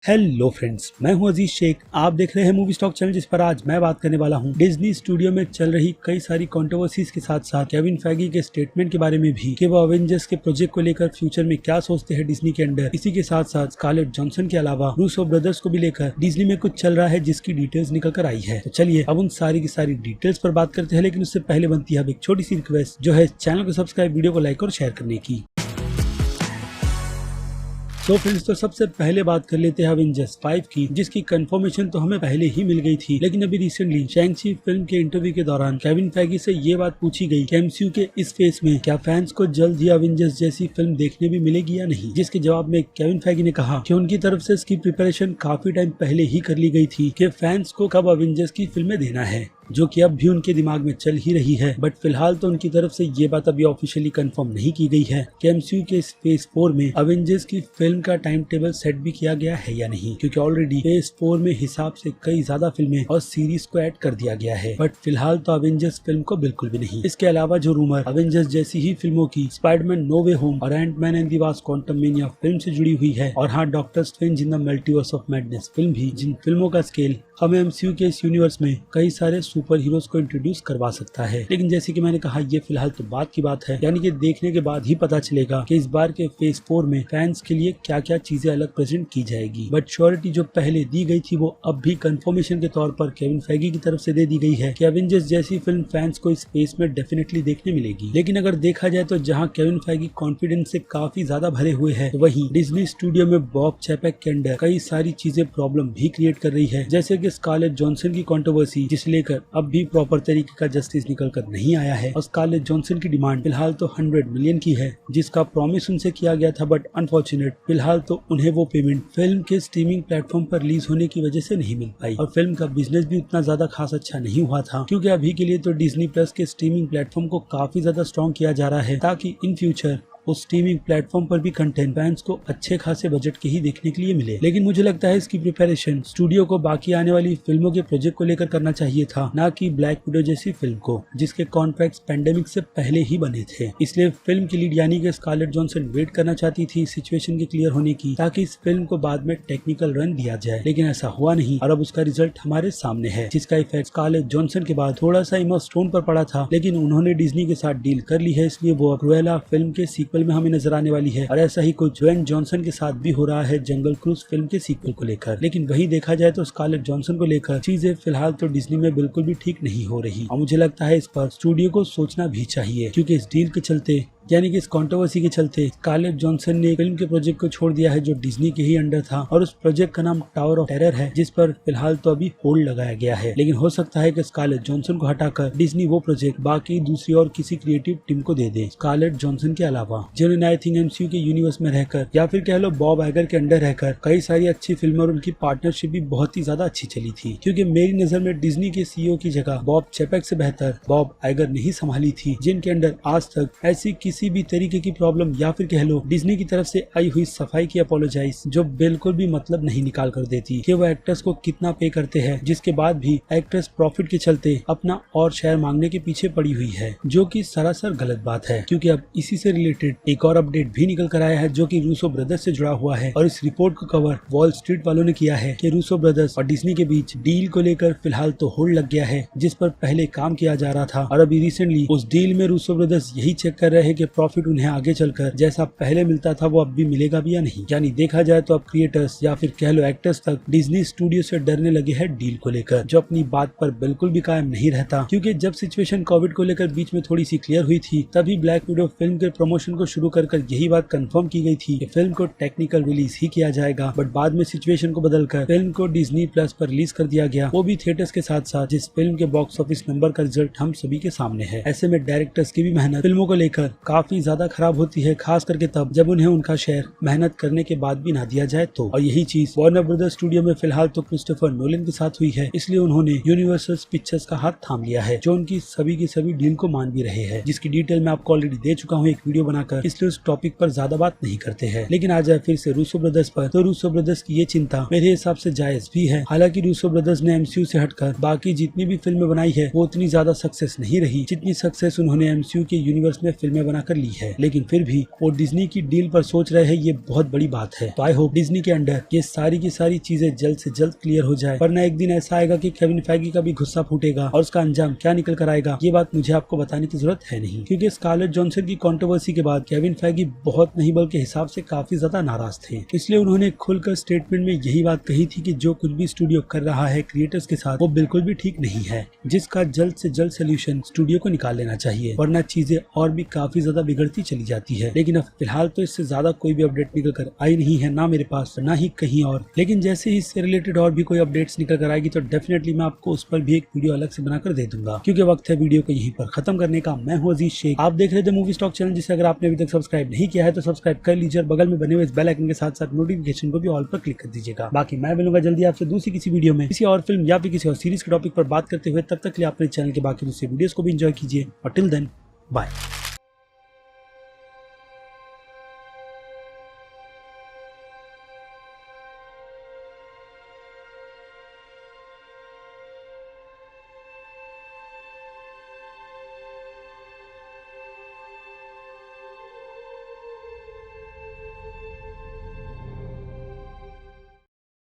Hello friends, मैं हूं अजीज शेख। आप देख रहे हैं मूवी स्टॉक चैनल, जिस पर आज मैं बात करने वाला हूं डिज्नी स्टूडियो में चल रही कई सारी कंट्रोवर्सीज के साथ साथ केविन फैगी के स्टेटमेंट के बारे में भी कि वो अवेंजर्स के प्रोजेक्ट को लेकर फ्यूचर में क्या सोचते हैं डिज्नी के अंडर। इसी के साथ साथ स्कारलेट जॉनसन के अलावा रूसो ब्रदर्स को भी लेकर डिज्नी में कुछ चल रहा है जिसकी डिटेल्स निकल कर आई है। तो चलिए अब उन सारी की सारी डिटेल्स पर बात करते हैं, लेकिन उससे पहले बनती है अब एक छोटी सी रिक्वेस्ट, जो है चैनल को सब्सक्राइब, वीडियो को लाइक और शेयर करने की। तो फ्रेंड्स, तो सबसे पहले बात कर लेते हैं अवेंजर्स 5 की, जिसकी कंफर्मेशन तो हमें पहले ही मिल गई थी। लेकिन अभी रिसेंटली शैंग-ची फिल्म के इंटरव्यू के दौरान केविन फैगी से ये बात पूछी गई कि एमसीयू के इस फेज में क्या फैंस को जल्द ही अवेंजर्स जैसी फिल्म देखने भी मिलेगी या नहीं, जिसके जवाब में केविन फैगी ने कहा कि उनकी तरफ से इसकी प्रिपरेशन काफी टाइम पहले ही कर ली गई थी कि फैंस को कब अवेंजर्स की फिल्में देना है, जो कि अब भी उनके दिमाग में चल ही रही है। बट फिलहाल तो उनकी तरफ से ये बात अभी ऑफिशियली कंफर्म नहीं की गई है कि एमसीयू के फेज 4 में अवेंजर्स की फिल्म का टाइम टेबल सेट भी किया गया है या नहीं, क्योंकि ऑलरेडी फेज 4 में हिसाब से कई ज्यादा फिल्में और सीरीज को ऐड कर दिया गया है। बट फिलहाल तो अवेंजर्स फिल्म को बिल्कुल भी नहीं। इसके अलावा जो रूमर अवेंजर्स जैसी ही फिल्मों की स्पाइडरमैन नो वे होम और Antman and the Wasp Quantumania film से जुड़ी हुई है, और हाँ, Doctor Strange in the Multiverse of Madness film भी, जिन फिल्मों का स्केल हमें एमसीयू के इस यूनिवर्स में कई सारे सुपर हीरोज को इंट्रोड्यूस करवा सकता है। लेकिन जैसे कि मैंने कहा, ये फिलहाल तो बात की बात है, यानी कि देखने के बाद ही पता चलेगा कि इस बार के फेज 4 में फैंस के लिए क्या क्या चीजें अलग प्रेजेंट की जाएगी। बट श्योरिटी जो पहले दी गई थी वो अब भी कंफर्मेशन के तौर पर केविन फैगी की तरफ से दे दी गई है कि अवेंजर्स जैसी फिल्म फैंस को इस फेज में डेफिनेटली देखने मिलेगी। लेकिन अगर देखा जाए तो जहाँ केविन फैगी कॉन्फिडेंस से काफी ज्यादा भरे हुए है, वहीं डिज्नी स्टूडियो में बॉब चैपेक के अंडर कई सारी चीजें प्रॉब्लम भी क्रिएट कर रही है, जैसे कि स्कारलेट जॉनसन की कंट्रोवर्सी, जिसे लेकर अब भी प्रॉपर तरीके का जस्टिस निकल कर नहीं आया है। और स्कारलेट जॉनसन की डिमांड फिलहाल तो 100 मिलियन की है, जिसका प्रॉमिस उनसे किया गया था। बट अनफॉर्चुनेट फिलहाल तो उन्हें वो पेमेंट फिल्म के स्ट्रीमिंग प्लेटफॉर्म पर रिलीज होने की वजह से नहीं मिल पाई, और फिल्म का बिजनेस भी उतना ज्यादा खास अच्छा नहीं हुआ था, क्योंकि अभी के लिए तो डिज्नी प्लस के स्ट्रीमिंग प्लेटफॉर्म को काफी ज्यादा स्ट्रॉन्ग किया जा रहा है, ताकि इन फ्यूचर उस स्ट्रीमिंग प्लेटफॉर्म पर भी कंटेंट फैंस को अच्छे खासे बजट के ही देखने के लिए मिले। लेकिन मुझे लगता है इसकी प्रिपरेशन स्टूडियो को बाकी आने वाली फिल्मों के प्रोजेक्ट को लेकर करना चाहिए था, ना कि ब्लैक विडो जैसी फिल्म को, जिसके कॉन्ट्रैक्ट्स पेंडेमिक से पहले ही बने थे। इसलिए फिल्म की लीड यानी कि स्कारलेट जॉनसन वेट करना चाहती थी सिचुएशन के क्लियर होने की, ताकि इस फिल्म को बाद में टेक्निकल रन दिया जाए। लेकिन ऐसा हुआ नहीं, और अब उसका रिजल्ट हमारे सामने है, जिसका इफेक्ट स्कारलेट जॉनसन के बाद थोड़ा सा इमो स्टोन पर पड़ा था। लेकिन उन्होंने डिज्नी के साथ डील कर ली है, इसलिए वो क्रूएला फिल्म के सीक्वल में हमें नजर आने वाली है। और ऐसा ही कुछ ड्वेन जॉनसन के साथ भी हो रहा है जंगल क्रूज फिल्म के सीक्वल को लेकर। लेकिन वहीं देखा जाए तो स्कारलेट जॉनसन को लेकर चीजें फिलहाल तो डिज्नी में बिल्कुल भी ठीक नहीं हो रही, और मुझे लगता है इस पर स्टूडियो को सोचना भी चाहिए, क्योंकि इस डील के चलते, यानी कि इस कंट्रोवर्सी के चलते, स्कारलेट जॉनसन ने फिल्म के प्रोजेक्ट को छोड़ दिया है जो डिज्नी के ही अंडर था, और उस प्रोजेक्ट का नाम टावर ऑफ टेरर है, जिस पर फिलहाल तो अभी होल्ड लगाया गया है। लेकिन हो सकता है कि स्कारलेट जॉनसन को हटाकर डिज्नी वो प्रोजेक्ट बाकी दूसरी और किसी क्रिएटिव टीम को दे दे, स्कारलेट जॉनसन के अलावा, जिन्होंने आई थिंक एमसीयू के यूनिवर्स में रहकर, या फिर कह लो बॉब आइगर के अंडर रहकर, कई सारी अच्छी फिल्में और उनकी पार्टनरशिप भी बहुत ही ज्यादा अच्छी चली थी। क्योंकि मेरी नजर में डिज्नी के सीईओ की जगह बॉब चैपेक से बेहतर बॉब आइगर नहीं संभाली थी, जिनके अंडर आज तक ऐसी किसी भी तरीके की प्रॉब्लम, या फिर कह लो डिज्नी की तरफ से आई हुई सफाई की अपोलोजाइज, जो बिल्कुल भी मतलब नहीं निकाल कर देती कि वो एक्टर्स को कितना पे करते हैं, जिसके बाद भी एक्ट्रेस प्रॉफिट के चलते अपना और शेयर मांगने के पीछे पड़ी हुई है, जो कि सरासर गलत बात है। क्योंकि अब इसी से रिलेटेड एक और अपडेट भी निकल कर आया है, जो कि रूसो ब्रदर्स से जुड़ा हुआ है, और इस रिपोर्ट को कवर वॉल स्ट्रीट वालों ने किया है कि रूसो ब्रदर्स और डिज्नी के बीच डील को लेकर फिलहाल तो होल्ड लग गया है, जिस पर पहले काम किया जा रहा था। और अभी रिसेंटली उस डील में रूसो ब्रदर्स यही चेक कर रहे हैं कि प्रॉफिट उन्हें आगे चलकर जैसा पहले मिलता था वो अब भी मिलेगा भी या नहीं। यानी देखा जाए तो अब क्रिएटर्स, या फिर कह लो एक्टर्स तक डिज्नी स्टूडियो से डरने लगे हैं डील को लेकर, जो अपनी बात पर बिल्कुल भी कायम नहीं रहता। क्योंकि जब सिचुएशन कोविड को लेकर बीच में थोड़ी सी क्लियर हुई थी, तभी ब्लैक विडो फिल्म के प्रमोशन को शुरू कर यही बात कंफर्म की गई थी कि फिल्म को टेक्निकल रिलीज ही किया जाएगा। बट बाद में सिचुएशन को बदलकर फिल्म को डिज्नी प्लस पर रिलीज कर दिया गया, वो भी थिएटर्स के साथ साथ, जिस फिल्म के बॉक्स ऑफिस नंबर का रिजल्ट हम सभी के सामने है। ऐसे में डायरेक्टर्स की भी मेहनत फिल्मों को लेकर काफी ज्यादा खराब होती है, खास करके तब जब उन्हें उनका शेयर मेहनत करने के बाद भी ना दिया जाए तो। और यही चीज वार्नर ब्रदर्स स्टूडियो में फिलहाल तो क्रिस्टोफर नोलन के साथ हुई है, इसलिए उन्होंने यूनिवर्सल पिक्चर्स का हाथ थाम लिया है, जो उनकी सभी की सभी डील को मान भी रहे हैं, जिसकी डिटेल मैं आपको ऑलरेडी दे चुका हूँ एक वीडियो बनाकर, इसलिए उस टॉपिक पर ज्यादा बात नहीं करते हैं। लेकिन आ जाए फिर से रूसो ब्रदर्स पर, तो रूसो ब्रदर्स की ये चिंता मेरे हिसाब से जायज भी है। हालांकि रूसो ब्रदर्स ने एमसीयू से हटकर बाकी जितनी भी फिल्में बनाई है वो उतनी ज्यादा सक्सेस नहीं रही, जितनी सक्सेस उन्होंने एमसीयू के यूनिवर्स में फिल्में बना बनाकर ली है, लेकिन फिर भी वो डिज्नी की डील पर सोच रहे हैं, ये बहुत बड़ी बात है। तो आई होप डिज्नी के अंडर ये सारी की सारी चीजें जल्द से जल्द क्लियर हो जाए, वरना एक दिन ऐसा आएगा कि केविन फैगी का भी गुस्सा फूटेगा और उसका अंजाम क्या निकल कर आएगा ये बात मुझे आपको बताने की जरूरत है नहीं, क्योंकि स्कारलेट जॉनसन की कंट्रोवर्सी के बाद केविन फैगी बहुत नहीं बल्कि हिसाब से काफी ज्यादा नाराज थे। इसलिए उन्होंने खुलकर स्टेटमेंट में यही बात कही थी कि जो कुछ भी स्टूडियो कर रहा है क्रिएटर्स के साथ वो बिल्कुल भी ठीक नहीं है, जिसका जल्द से जल्द सोल्यूशन स्टूडियो को निकाल लेना चाहिए, वरना चीजें और भी काफी ज्यादा बिगड़ती चली जाती है। लेकिन अब फिलहाल तो इससे ज्यादा कोई भी अपडेट निकल कर आई नहीं है, ना मेरे पास ना ही कहीं और। लेकिन जैसे ही इससे रिलेटेड और भी कोई अपडेट्स निकल कर आएगी तो डेफिनेटली मैं आपको उस पर भी एक वीडियो अलग से बनाकर दे दूंगा, क्योंकि वक्त है वीडियो को यहीं पर खत्म करने का। मैं हूं अजीज शेख, आप देख रहे थे मूवी स्टॉक चैनल, जिसे अगर आपने अभी तक सब्सक्राइब नहीं किया है तो सब्सक्राइब कर लीजिए और बगल में बने हुए इस बेल आइकन के साथ साथ नोटिफिकेशन को भी ऑल पर क्लिक कर दीजिएगा। बाकी मैं मिलूंगा जल्दी आपसे दूसरी किसी वीडियो में किसी और फिल्म या फिर किसी और सीरीज के टॉपिक पर बात करते हुए। तब तक के लिए अपने चैनल के बाकी दूसरे वीडियोस को भी एंजॉय कीजिए और टिल देन बाय।